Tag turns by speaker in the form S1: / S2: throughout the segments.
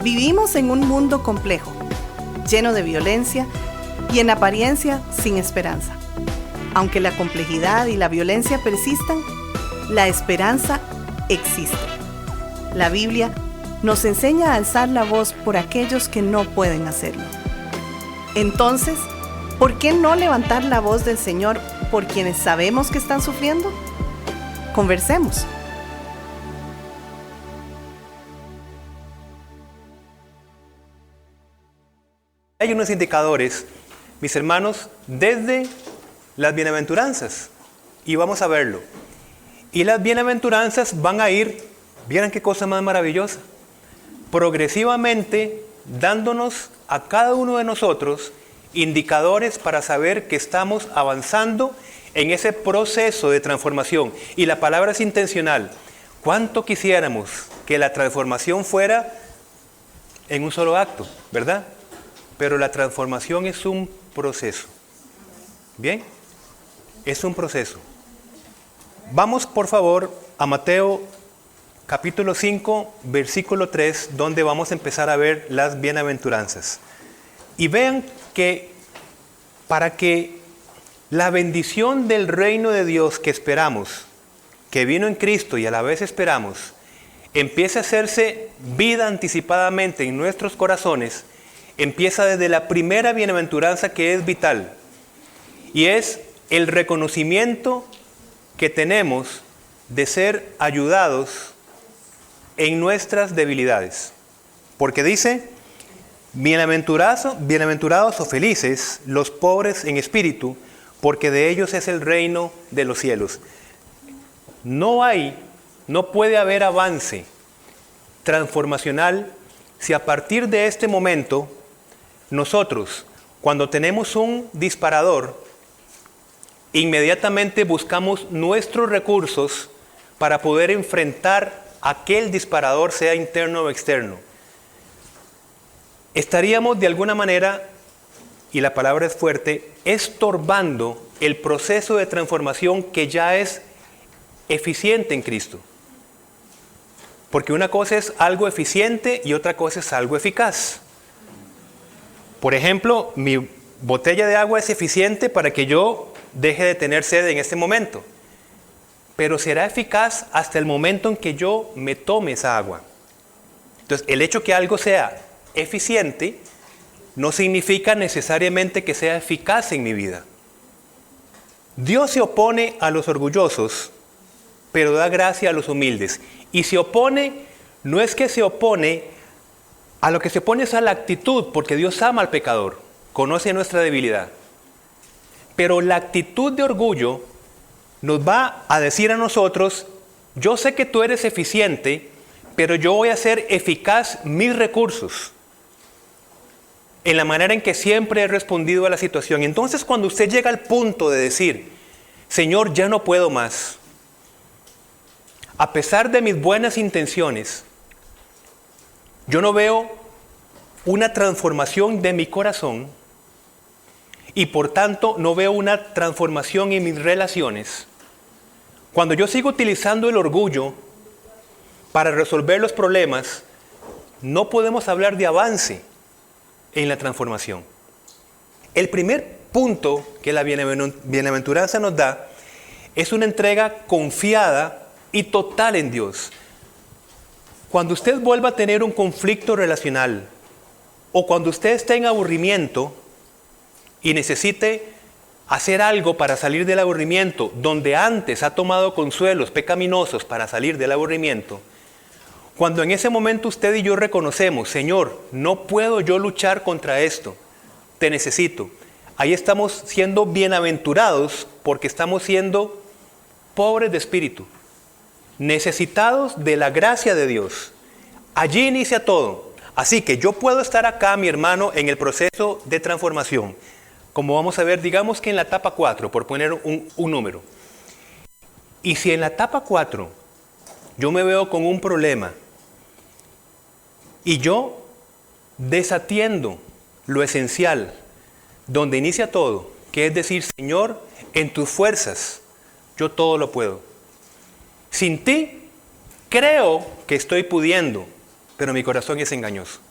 S1: Vivimos en un mundo complejo, lleno de violencia y en apariencia sin esperanza. Aunque la complejidad y la violencia persistan, la esperanza existe. La Biblia nos enseña a alzar la voz por aquellos que no pueden hacerlo. Entonces, ¿por qué no levantar la voz del Señor por quienes sabemos que están sufriendo? Conversemos.
S2: Hay unos indicadores, mis hermanos, desde las bienaventuranzas, y vamos a verlo. Y las bienaventuranzas van a ir, vieran qué cosa más maravillosa, progresivamente dándonos a cada uno de nosotros indicadores para saber que estamos avanzando en ese proceso de transformación. Y la palabra es intencional. ¿Cuánto quisiéramos que la transformación fuera en un solo acto, verdad? Pero la transformación es un proceso. ¿Bien? Es un proceso. Vamos, por favor, a Mateo capítulo 5, versículo 3, donde vamos a empezar a ver las bienaventuranzas. Y vean que para que la bendición del reino de Dios que esperamos, que vino en Cristo y a la vez esperamos, empiece a hacerse vida anticipadamente en nuestros corazones, empieza desde la primera bienaventuranza que es vital, y es el reconocimiento que tenemos de ser ayudados en nuestras debilidades. Porque dice, bienaventurados o felices los pobres en espíritu, porque de ellos es el reino de los cielos. No puede haber avance transformacional si a partir de este momento nosotros, cuando tenemos un disparador, inmediatamente buscamos nuestros recursos para poder enfrentar aquel disparador, sea interno o externo. Estaríamos de alguna manera, y la palabra es fuerte, estorbando el proceso de transformación que ya es eficiente en Cristo. Porque una cosa es algo eficiente y otra cosa es algo eficaz. Por ejemplo, mi botella de agua es eficiente para que yo deje de tener sed en este momento. Pero será eficaz hasta el momento en que yo me tome esa agua. Entonces, el hecho que algo sea eficiente no significa necesariamente que sea eficaz en mi vida. Dios se opone a los orgullosos, pero da gracia a los humildes. Y se opone, no es que se opone, a lo que se opone es a la actitud, porque Dios ama al pecador, conoce nuestra debilidad. Pero la actitud de orgullo nos va a decir a nosotros, yo sé que tú eres eficiente, pero yo voy a hacer eficaz mis recursos en la manera en que siempre he respondido a la situación. Entonces, cuando usted llega al punto de decir, Señor, ya no puedo más, a pesar de mis buenas intenciones, yo no veo una transformación de mi corazón y por tanto no veo una transformación en mis relaciones. Cuando yo sigo utilizando el orgullo para resolver los problemas, no podemos hablar de avance en la transformación. El primer punto que la bienaventuranza nos da es una entrega confiada y total en Dios. Cuando usted vuelva a tener un conflicto relacional o cuando usted esté en aburrimiento y necesite hacer algo para salir del aburrimiento, donde antes ha tomado consuelos pecaminosos para salir del aburrimiento, cuando en ese momento usted y yo reconocemos, Señor, no puedo yo luchar contra esto, te necesito. Ahí estamos siendo bienaventurados porque estamos siendo pobres de espíritu, necesitados de la gracia de Dios. Allí inicia todo. Así que yo puedo estar acá, mi hermano, en el proceso de transformación. Como vamos a ver, digamos que en la etapa 4, por poner un número. Y si en la etapa 4 yo me veo con un problema y yo desatiendo lo esencial, donde inicia todo, que es decir, Señor, en tus fuerzas yo todo lo puedo. Sin ti creo que estoy pudiendo, pero mi corazón es engañoso.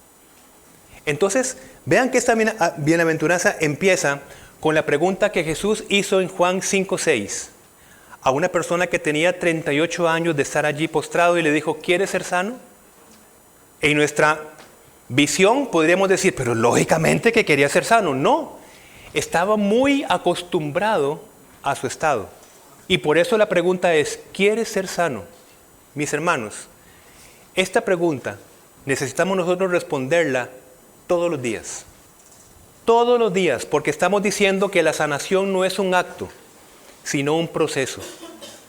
S2: Entonces, vean que esta bienaventuranza empieza con la pregunta que Jesús hizo en Juan 5:6 a una persona que tenía 38 años de estar allí postrado y le dijo, ¿quieres ser sano? En nuestra visión podríamos decir, pero lógicamente que quería ser sano. No, estaba muy acostumbrado a su estado. Y por eso la pregunta es, ¿quieres ser sano? Mis hermanos, esta pregunta necesitamos nosotros responderla todos los días. Todos los días, porque estamos diciendo que la sanación no es un acto, sino un proceso.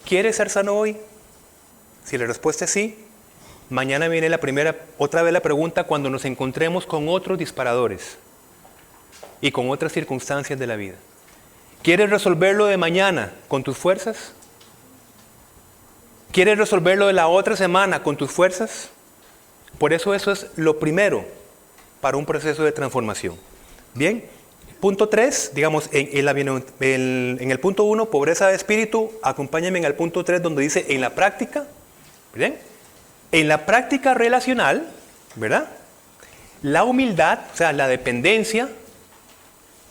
S2: ¿Quieres ser sano hoy? Si la respuesta es sí, mañana viene otra vez la pregunta cuando nos encontremos con otros disparadores y con otras circunstancias de la vida. ¿Quieres resolverlo de mañana con tus fuerzas? ¿Quieres resolverlo de la otra semana con tus fuerzas? Por eso es lo primero para un proceso de transformación. Bien, punto 3, digamos, en el punto 1, pobreza de espíritu, acompáñenme al punto 3 donde dice en la práctica, ¿bien? En la práctica relacional, ¿verdad? La humildad, o sea, la dependencia,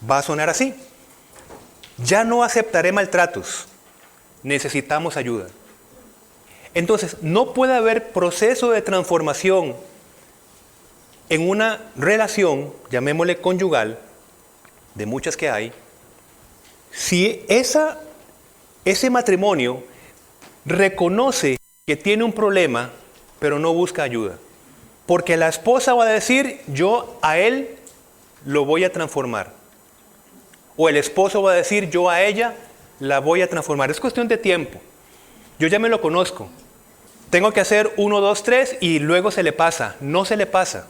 S2: va a sonar así. Ya no aceptaré maltratos, necesitamos ayuda. Entonces, no puede haber proceso de transformación en una relación, llamémosle conyugal, de muchas que hay, si ese matrimonio reconoce que tiene un problema, pero no busca ayuda. Porque la esposa va a decir, yo a él lo voy a transformar. O el esposo va a decir, yo a ella la voy a transformar. Es cuestión de tiempo. Yo ya me lo conozco. Tengo que hacer 1, 2, 3 y luego se le pasa. No se le pasa.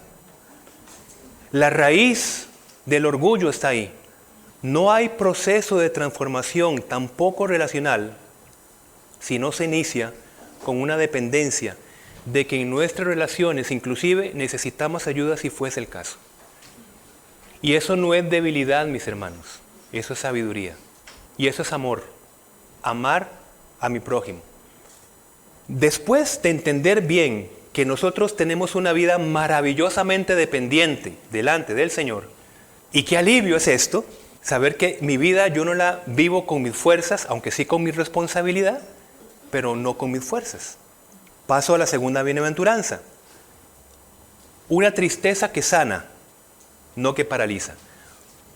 S2: La raíz del orgullo está ahí. No hay proceso de transformación, tampoco relacional, si no se inicia con una dependencia de que en nuestras relaciones inclusive necesitamos ayuda si fuese el caso. Y eso no es debilidad, mis hermanos. Eso es sabiduría. Y eso es amor. Amar a mi prójimo. Después de entender bien que nosotros tenemos una vida maravillosamente dependiente delante del Señor, y qué alivio es esto, saber que mi vida yo no la vivo con mis fuerzas, aunque sí con mi responsabilidad, pero no con mis fuerzas. Paso a la segunda bienaventuranza. Una tristeza que sana, no que paraliza.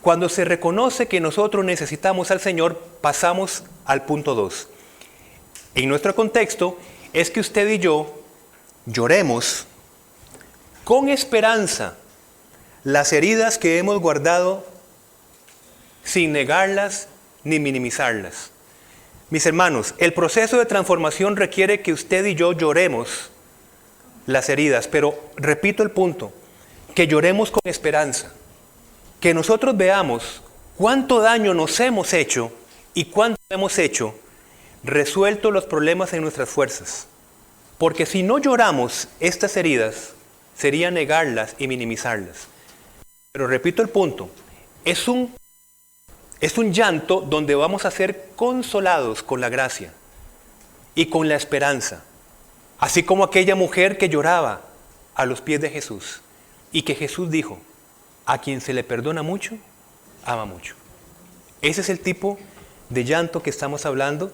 S2: Cuando se reconoce que nosotros necesitamos al Señor, pasamos al punto 2. En nuestro contexto es que usted y yo lloremos con esperanza las heridas que hemos guardado sin negarlas ni minimizarlas. Mis hermanos, el proceso de transformación requiere que usted y yo lloremos las heridas, pero repito el punto, que lloremos con esperanza, que nosotros veamos cuánto daño nos hemos hecho y cuánto hemos hecho resuelto los problemas en nuestras fuerzas. Porque si no lloramos estas heridas, sería negarlas y minimizarlas. Pero repito el punto, es un llanto donde vamos a ser consolados con la gracia y con la esperanza. Así como aquella mujer que lloraba a los pies de Jesús y que Jesús dijo, a quien se le perdona mucho, ama mucho. Ese es el tipo de llanto que estamos hablando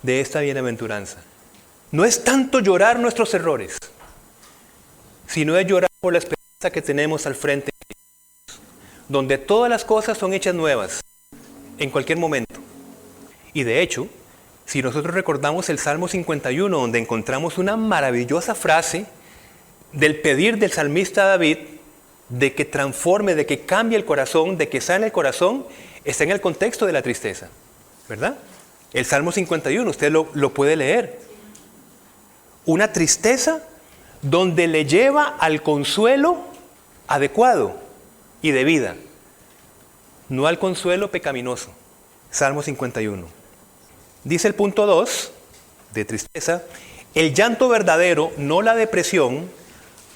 S2: de esta bienaventuranza. No es tanto llorar nuestros errores, sino es llorar por la esperanza que tenemos al frente, donde todas las cosas son hechas nuevas en cualquier momento. Y de hecho, si nosotros recordamos el Salmo 51, donde encontramos una maravillosa frase del pedir del salmista David, de que transforme, de que cambie el corazón, de que sane el corazón, está en el contexto de la tristeza, ¿verdad? El Salmo 51, usted lo puede leer. Una tristeza donde le lleva al consuelo adecuado y de vida, no al consuelo pecaminoso. Salmo 51. Dice el punto 2 de tristeza, el llanto verdadero, no la depresión,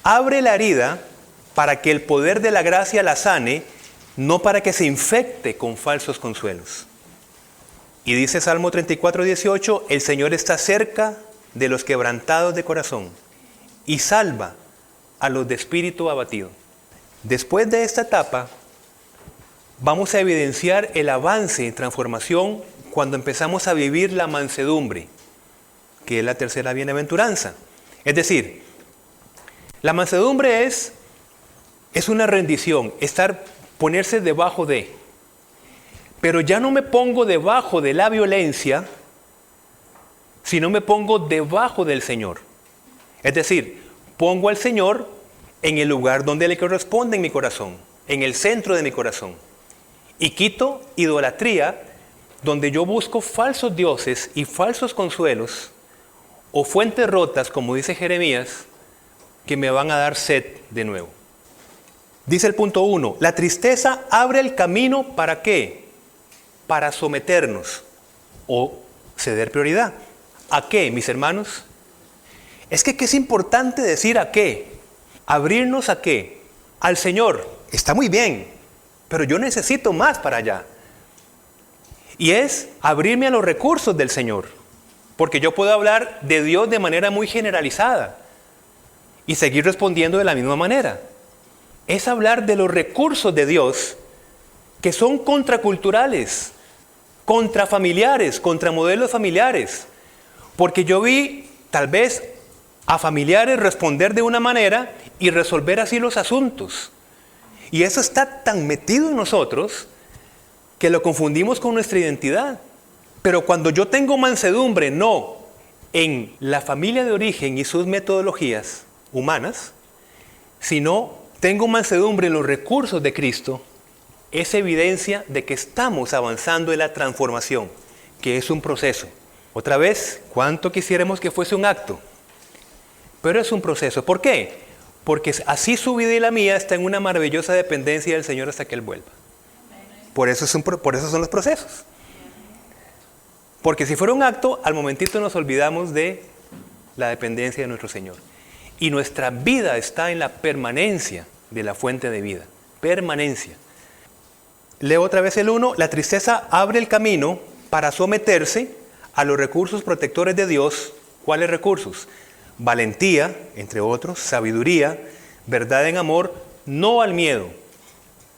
S2: abre la herida para que el poder de la gracia la sane, no para que se infecte con falsos consuelos. Y dice Salmo 34, 18, el Señor está cerca de los quebrantados de corazón y salva a los de espíritu abatido. Después de esta etapa, vamos a evidenciar el avance en transformación cuando empezamos a vivir la mansedumbre, que es la tercera bienaventuranza. Es decir, la mansedumbre es una rendición, ponerse debajo de. Pero ya no me pongo debajo de la violencia, sino me pongo debajo del Señor. Es decir, pongo al Señor en el lugar donde le corresponde en mi corazón, en el centro de mi corazón. Y quito idolatría, donde yo busco falsos dioses y falsos consuelos, o fuentes rotas, como dice Jeremías, que me van a dar sed de nuevo. Dice el punto 1, la tristeza abre el camino ¿para qué? Para someternos o ceder prioridad. ¿A qué, mis hermanos? Es que es importante decir a qué. Abrirnos a qué. Al Señor. Está muy bien, pero yo necesito más para allá. Y es abrirme a los recursos del Señor. Porque yo puedo hablar de Dios de manera muy generalizada y seguir respondiendo de la misma manera. Es hablar de los recursos de Dios que son contraculturales, contrafamiliares, contra modelos familiares. Porque yo vi tal vez a familiares responder de una manera y resolver así los asuntos. Y eso está tan metido en nosotros que lo confundimos con nuestra identidad. Pero cuando yo tengo mansedumbre, no en la familia de origen y sus metodologías humanas, sino tengo mansedumbre en los recursos de Cristo, es evidencia de que estamos avanzando en la transformación, que es un proceso. Otra vez, ¿cuánto quisiéramos que fuese un acto? Pero es un proceso. ¿Por qué? Porque así su vida y la mía está en una maravillosa dependencia del Señor hasta que Él vuelva. Por eso son los procesos. Porque si fuera un acto, al momentito nos olvidamos de la dependencia de nuestro Señor. Y nuestra vida está en la permanencia de la fuente de vida. Permanencia. Leo otra vez el 1. La tristeza abre el camino para someterse a los recursos protectores de Dios. ¿Cuáles recursos? Valentía, entre otros, sabiduría, verdad en amor, no al miedo.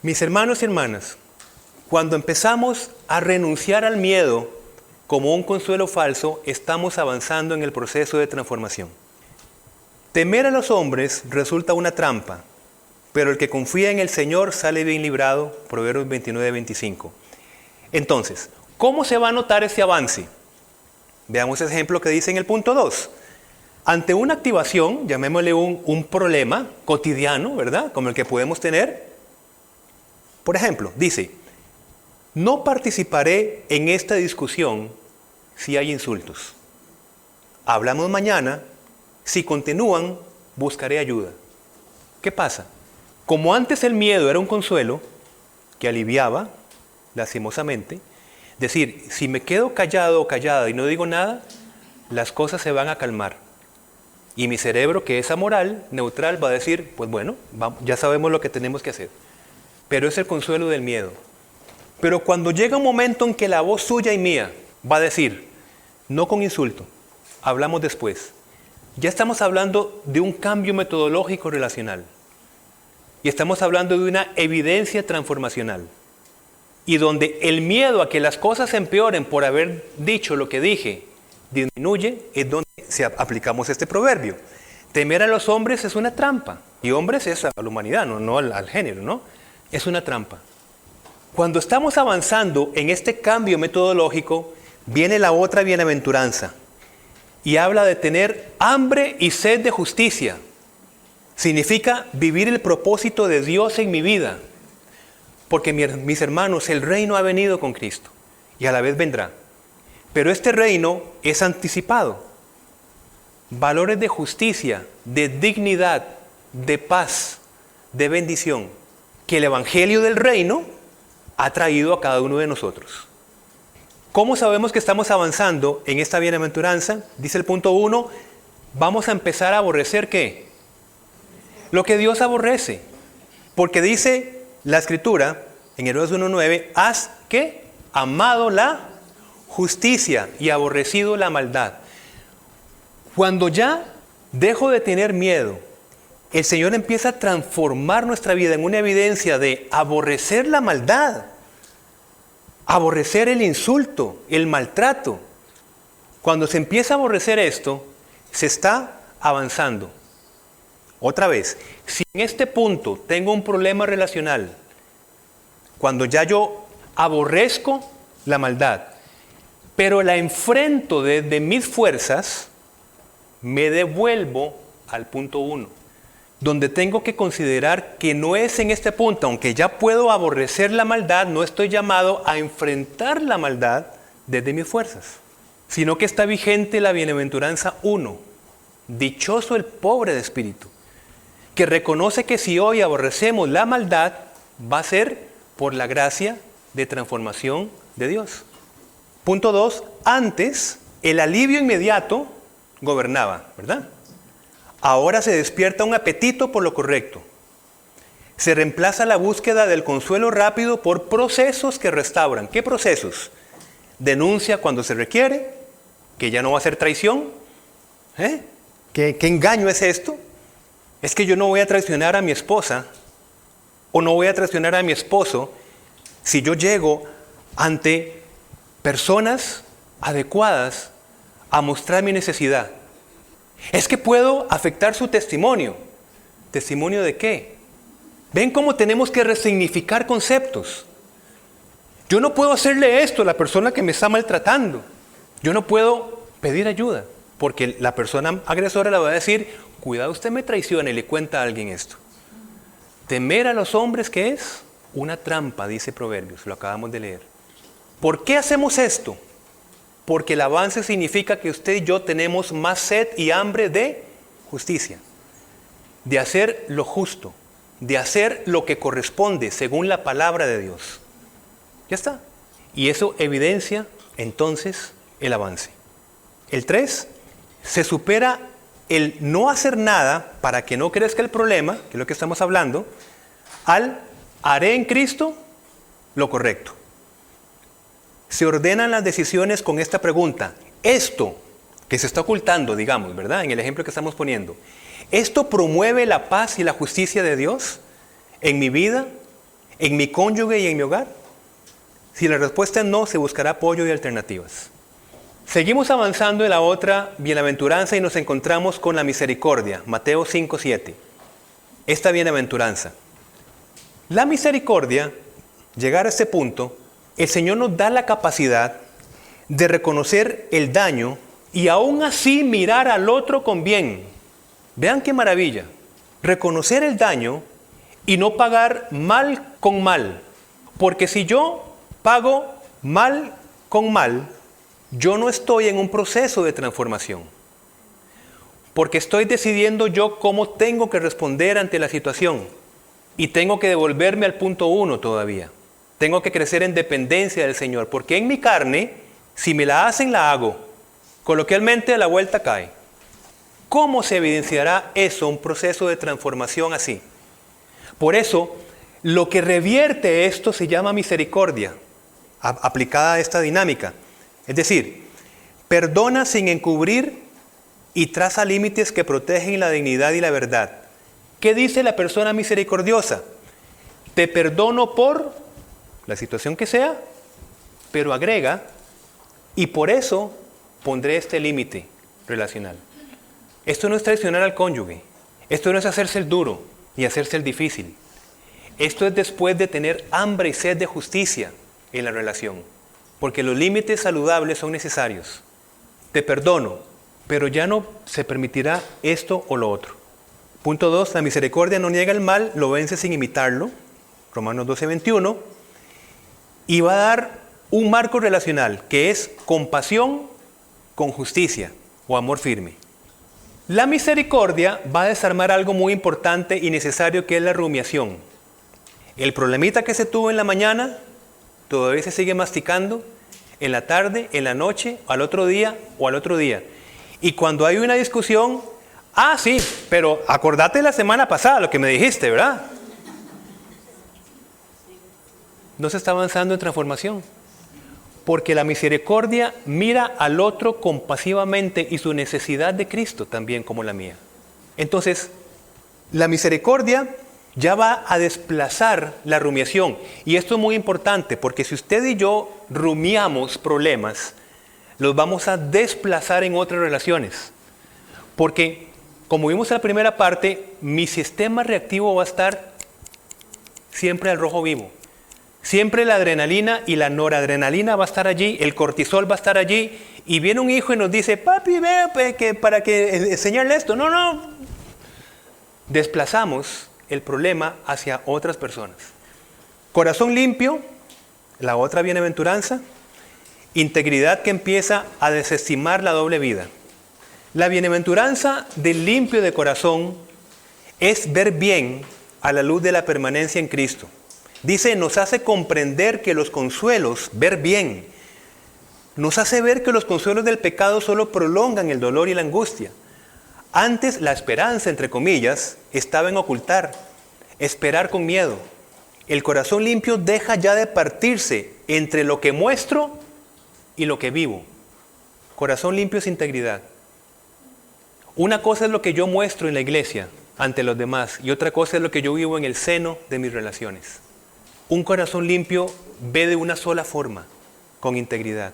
S2: Mis hermanos y hermanas, cuando empezamos a renunciar al miedo como un consuelo falso, estamos avanzando en el proceso de transformación. Temer a los hombres resulta una trampa, pero el que confía en el Señor sale bien librado. Proverbios 29-25. Entonces, ¿cómo se va a notar ese avance? Veamos ese ejemplo que dice en el punto 2. Ante una activación, llamémosle un problema cotidiano, ¿verdad? Como el que podemos tener. Por ejemplo, dice, no participaré en esta discusión si hay insultos. Hablamos mañana, si continúan, buscaré ayuda. ¿Qué pasa? Como antes el miedo era un consuelo que aliviaba lastimosamente, decir, si me quedo callado o callada y no digo nada, las cosas se van a calmar. Y mi cerebro, que es amoral, neutral, va a decir, pues bueno, ya sabemos lo que tenemos que hacer. Pero es el consuelo del miedo. Pero cuando llega un momento en que la voz suya y mía va a decir, no con insulto, hablamos después. Ya estamos hablando de un cambio metodológico relacional. Y estamos hablando de una evidencia transformacional. Y donde el miedo a que las cosas empeoren por haber dicho lo que dije, disminuye, es donde aplicamos este proverbio. Temer a los hombres es una trampa. Y hombres es a la humanidad, no al género, ¿no? Es una trampa. Cuando estamos avanzando en este cambio metodológico, viene la otra bienaventuranza. Y habla de tener hambre y sed de justicia. Significa vivir el propósito de Dios en mi vida. Porque mis hermanos, el reino ha venido con Cristo. Y a la vez vendrá. Pero este reino es anticipado. Valores de justicia, de dignidad, de paz, de bendición, que el evangelio del reino ha traído a cada uno de nosotros. ¿Cómo sabemos que estamos avanzando en esta bienaventuranza? Dice el punto 1, vamos a empezar a aborrecer ¿qué? Lo que Dios aborrece. Porque dice la Escritura, en Hebreos 1:9, has ¿qué? Amado la justicia y aborrecido la maldad. Cuando ya dejo de tener miedo el Señor empieza a transformar nuestra vida en una evidencia de aborrecer la maldad, aborrecer el insulto, el maltrato. Cuando se empieza a aborrecer esto, se está avanzando. Otra vez, si en este punto tengo un problema relacional, cuando ya yo aborrezco la maldad, pero la enfrento desde mis fuerzas, me devuelvo al punto 1, donde tengo que considerar que no es en este punto, aunque ya puedo aborrecer la maldad, no estoy llamado a enfrentar la maldad desde mis fuerzas, sino que está vigente la bienaventuranza 1. Dichoso el pobre de espíritu, que reconoce que si hoy aborrecemos la maldad, va a ser por la gracia de transformación de Dios. Punto 2. Antes, el alivio inmediato gobernaba, ¿verdad? Ahora se despierta un apetito por lo correcto. Se reemplaza la búsqueda del consuelo rápido por procesos que restauran. ¿Qué procesos? Denuncia cuando se requiere, que ya no va a ser traición. ¿Qué engaño es esto? Es que yo no voy a traicionar a mi esposa o no voy a traicionar a mi esposo si yo llego ante personas adecuadas a mostrar mi necesidad. Es que puedo afectar su testimonio. ¿Testimonio de qué? ¿Ven cómo tenemos que resignificar conceptos? Yo no puedo hacerle esto a la persona que me está maltratando. Yo no puedo pedir ayuda, porque la persona agresora le va a decir, cuidado, usted me traiciona y le cuenta a alguien esto. Temer a los hombres, ¿qué es? Una trampa, dice Proverbios, lo acabamos de leer. ¿Por qué hacemos esto? Porque el avance significa que usted y yo tenemos más sed y hambre de justicia, de hacer lo justo, de hacer lo que corresponde según la palabra de Dios. Ya está. Y eso evidencia entonces el avance. El 3, se supera el no hacer nada para que no crezca el problema, que es lo que estamos hablando, al haré en Cristo lo correcto. Se ordenan las decisiones con esta pregunta. Esto que se está ocultando, digamos, ¿verdad? En el ejemplo que estamos poniendo. ¿Esto promueve la paz y la justicia de Dios en mi vida, en mi cónyuge y en mi hogar? Si la respuesta es no, se buscará apoyo y alternativas. Seguimos avanzando en la otra bienaventuranza y nos encontramos con la misericordia. Mateo 5:7. Esta bienaventuranza. La misericordia, llegar a este punto, el Señor nos da la capacidad de reconocer el daño y aún así mirar al otro con bien. Vean qué maravilla. Reconocer el daño y no pagar mal con mal. Porque si yo pago mal con mal, yo no estoy en un proceso de transformación. Porque estoy decidiendo yo cómo tengo que responder ante la situación. Y tengo que devolverme al punto 1 todavía. Tengo que crecer en dependencia del Señor. Porque en mi carne, si me la hacen, la hago. Coloquialmente, a la vuelta cae. ¿Cómo se evidenciará eso, un proceso de transformación así? Por eso, lo que revierte esto se llama misericordia, aplicada a esta dinámica. Es decir, perdona sin encubrir y traza límites que protegen la dignidad y la verdad. ¿Qué dice la persona misericordiosa? Te perdono por la situación que sea, pero agrega, y por eso pondré este límite relacional. Esto no es traicionar al cónyuge. Esto no es hacerse el duro y hacerse el difícil. Esto es después de tener hambre y sed de justicia en la relación. Porque los límites saludables son necesarios. Te perdono, pero ya no se permitirá esto o lo otro. Punto 2, la misericordia no niega el mal, lo vence sin imitarlo. Romanos 12:21. Y va a dar un marco relacional que es compasión con justicia o amor firme. La misericordia va a desarmar algo muy importante y necesario que es la rumiación. El problemita que se tuvo en la mañana todavía se sigue masticando en la tarde, en la noche, al otro día o al otro día. Y cuando hay una discusión, sí, pero acordate de la semana pasada lo que me dijiste, ¿verdad? No se está avanzando en transformación. Porque la misericordia mira al otro compasivamente y su necesidad de Cristo también como la mía. Entonces, La misericordia ya va a desplazar la rumiación. Y esto es muy importante porque si usted y yo rumiamos problemas, los vamos a desplazar en otras relaciones. Porque, como vimos en la primera parte, mi sistema reactivo va a estar siempre al rojo vivo. Siempre la adrenalina y la noradrenalina va a estar allí, el cortisol va a estar allí. Y viene un hijo y nos dice, papi, ve, para que enseñarle esto. No. Desplazamos el problema hacia otras personas. Corazón limpio, la otra bienaventuranza. Integridad que empieza a desestimar la doble vida. La bienaventuranza del limpio de corazón es ver bien a la luz de la permanencia en Cristo. Dice, nos hace comprender que los consuelos, ver bien, nos hace ver que los consuelos del pecado solo prolongan el dolor y la angustia. Antes la esperanza, entre comillas, estaba en ocultar, esperar con miedo. El corazón limpio deja ya de partirse entre lo que muestro y lo que vivo. Corazón limpio es integridad. Una cosa es lo que yo muestro en la iglesia ante los demás y otra cosa es lo que yo vivo en el seno de mis relaciones. Un corazón limpio ve de una sola forma, con integridad,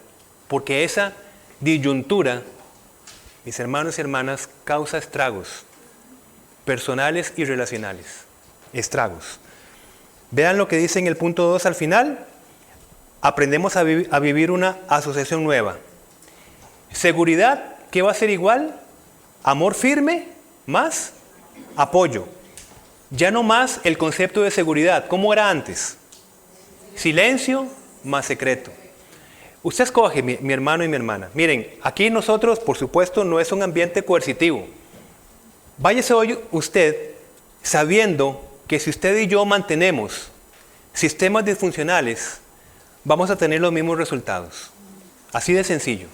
S2: porque esa disyuntura, mis hermanos y hermanas, causa estragos personales y relacionales. Estragos. Vean lo que dice en el punto 2 al final. Aprendemos a vivir una asociación nueva. Seguridad, ¿qué va a ser igual? Amor firme más apoyo. Ya no más el concepto de seguridad. ¿Cómo era antes? Silencio más secreto. Usted escoge, mi hermano y mi hermana. Miren, aquí nosotros, por supuesto, no es un ambiente coercitivo. Váyase hoy usted sabiendo que si usted y yo mantenemos sistemas disfuncionales, vamos a tener los mismos resultados. Así de sencillo.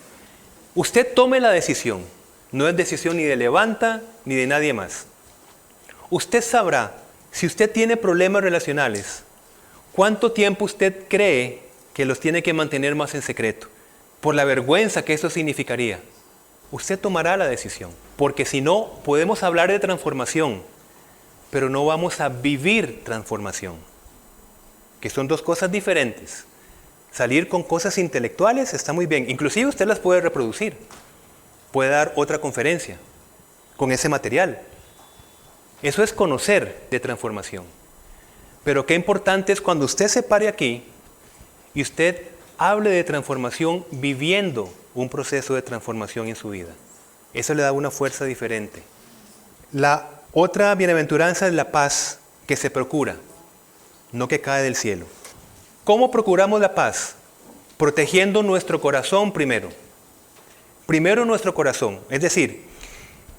S2: Usted tome la decisión. No es decisión ni de Levanta ni de nadie más. Usted sabrá, si usted tiene problemas relacionales, cuánto tiempo usted cree que los tiene que mantener más en secreto, por la vergüenza que eso significaría. Usted tomará la decisión, porque si no, podemos hablar de transformación, pero no vamos a vivir transformación, que son dos cosas diferentes. Salir con cosas intelectuales está muy bien, inclusive usted las puede reproducir, puede dar otra conferencia con ese material. Eso es conocer de transformación. Pero qué importante es cuando usted se pare aquí y usted hable de transformación viviendo un proceso de transformación en su vida. Eso le da una fuerza diferente. La otra bienaventuranza es la paz que se procura, no que cae del cielo. ¿Cómo procuramos la paz? Protegiendo nuestro corazón primero. Primero nuestro corazón. Es decir,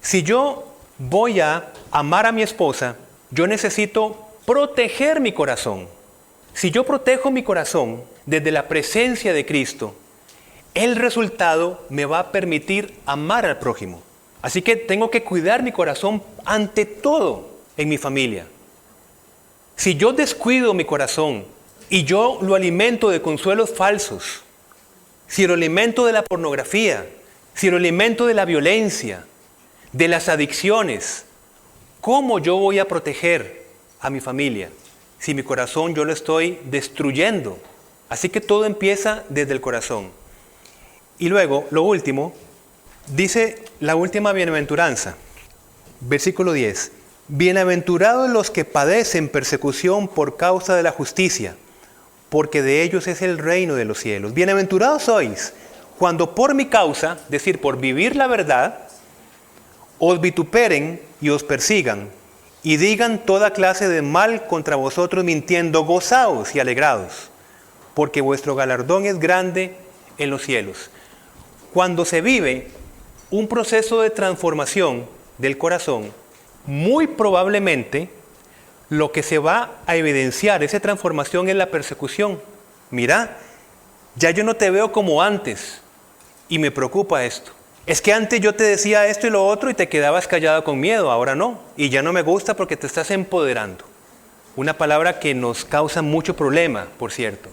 S2: si yo voy a amar a mi esposa, yo necesito proteger mi corazón. Si yo protejo mi corazón desde la presencia de Cristo, el resultado me va a permitir amar al prójimo. Así que tengo que cuidar mi corazón ante todo en mi familia. Si yo descuido mi corazón y yo lo alimento de consuelos falsos, si lo alimento de la pornografía, si lo alimento de la violencia, de las adicciones, ¿cómo yo voy a proteger a mi familia si mi corazón yo lo estoy destruyendo? Así que todo empieza desde el corazón. Y luego, lo último, dice la última bienaventuranza, versículo 10. Bienaventurados los que padecen persecución por causa de la justicia, porque de ellos es el reino de los cielos. Bienaventurados sois cuando por mi causa, es decir, por vivir la verdad, os vituperen y os persigan, y digan toda clase de mal contra vosotros mintiendo, gozaos y alegraos, porque vuestro galardón es grande en los cielos. Cuando se vive un proceso de transformación del corazón, muy probablemente lo que se va a evidenciar, esa transformación, es la persecución. Mira, ya yo no te veo como antes y me preocupa esto. Es que antes yo te decía esto y lo otro y te quedabas callado con miedo, ahora no. Y ya no me gusta porque te estás empoderando. Una palabra que nos causa mucho problema, por cierto,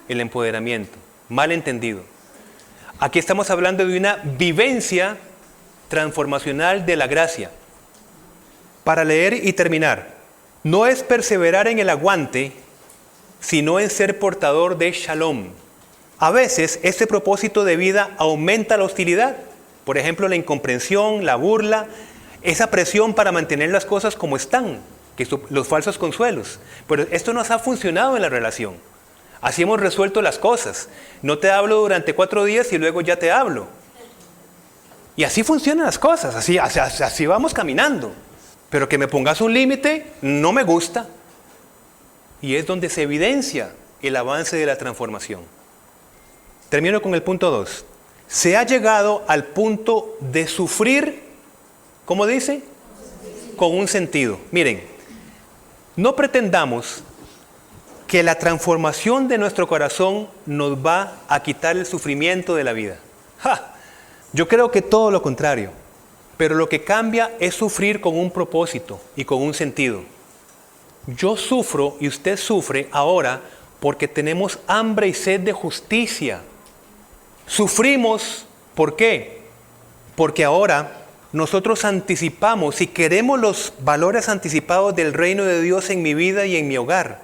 S2: el empoderamiento, mal entendido. Aquí estamos hablando de una vivencia transformacional de la gracia. Para leer y terminar, no es perseverar en el aguante, sino en ser portador de shalom. A veces este propósito de vida aumenta la hostilidad, por ejemplo la incomprensión, la burla, esa presión para mantener las cosas como están, que son los falsos consuelos. Pero esto nos ha funcionado en la relación. Así hemos resuelto las cosas. No te hablo durante 4 días y luego ya te hablo. Y así funcionan las cosas, así vamos caminando. Pero que me pongas un límite no me gusta. Y es donde se evidencia el avance de la transformación. Termino con el punto 2. Se ha llegado al punto de sufrir, ¿cómo dice? Con un sentido. Miren, no pretendamos que la transformación de nuestro corazón nos va a quitar el sufrimiento de la vida. Yo creo que todo lo contrario. Pero lo que cambia es sufrir con un propósito y con un sentido. Yo sufro y usted sufre ahora porque tenemos hambre y sed de justicia. Sufrimos, ¿por qué? Porque ahora nosotros anticipamos y queremos los valores anticipados del reino de Dios en mi vida y en mi hogar.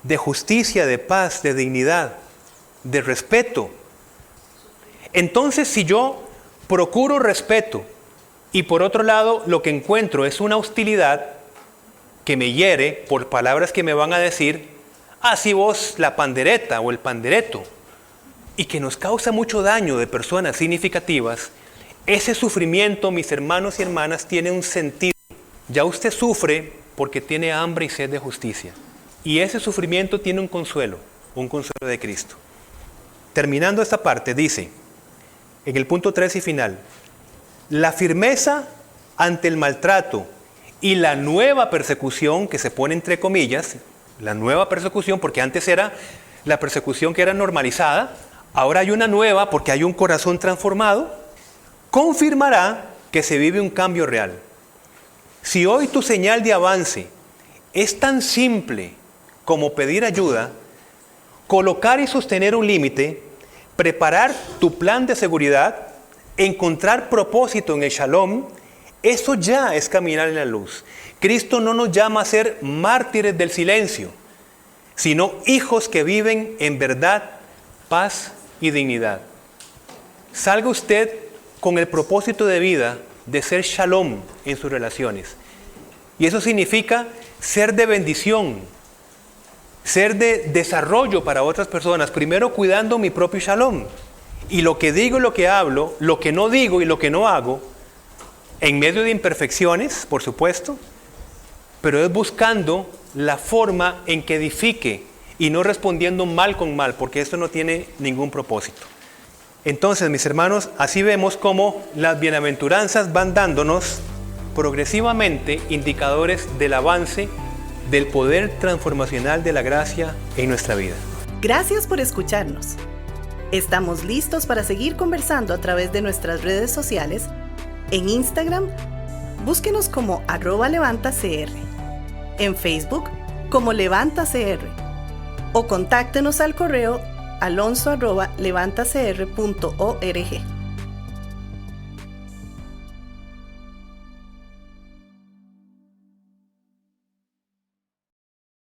S2: De justicia, de paz, de dignidad, de respeto. Entonces, si yo procuro respeto y por otro lado lo que encuentro es una hostilidad que me hiere por palabras que me van a decir, así vos la pandereta o el pandereto, y que nos causa mucho daño de personas significativas, ese sufrimiento, mis hermanos y hermanas, tiene un sentido. Ya usted sufre porque tiene hambre y sed de justicia. Y ese sufrimiento tiene un consuelo de Cristo. Terminando esta parte, dice, en el punto 3 y final, la firmeza ante el maltrato y la nueva persecución, que se pone entre comillas, la nueva persecución, porque antes era la persecución que era normalizada, ahora hay una nueva porque hay un corazón transformado, confirmará que se vive un cambio real. Si hoy tu señal de avance es tan simple como pedir ayuda, colocar y sostener un límite, preparar tu plan de seguridad, encontrar propósito en el shalom, eso ya es caminar en la luz. Cristo no nos llama a ser mártires del silencio, sino hijos que viven en verdad, paz y dignidad. Salga usted con el propósito de vida de ser shalom en sus relaciones. Y eso significa ser de bendición, ser de desarrollo para otras personas, primero cuidando mi propio shalom. Y lo que digo y lo que hablo, lo que no digo y lo que no hago, en medio de imperfecciones, por supuesto, pero es buscando la forma en que edifique y no respondiendo mal con mal, porque esto no tiene ningún propósito. Entonces, mis hermanos, así vemos cómo las bienaventuranzas van dándonos progresivamente indicadores del avance del poder transformacional de la gracia en nuestra vida.
S1: Gracias por escucharnos. Estamos listos para seguir conversando a través de nuestras redes sociales. En Instagram, búsquenos como @levantacr. En Facebook, como levantacr. O contáctenos al correo alonso@levantacr.org.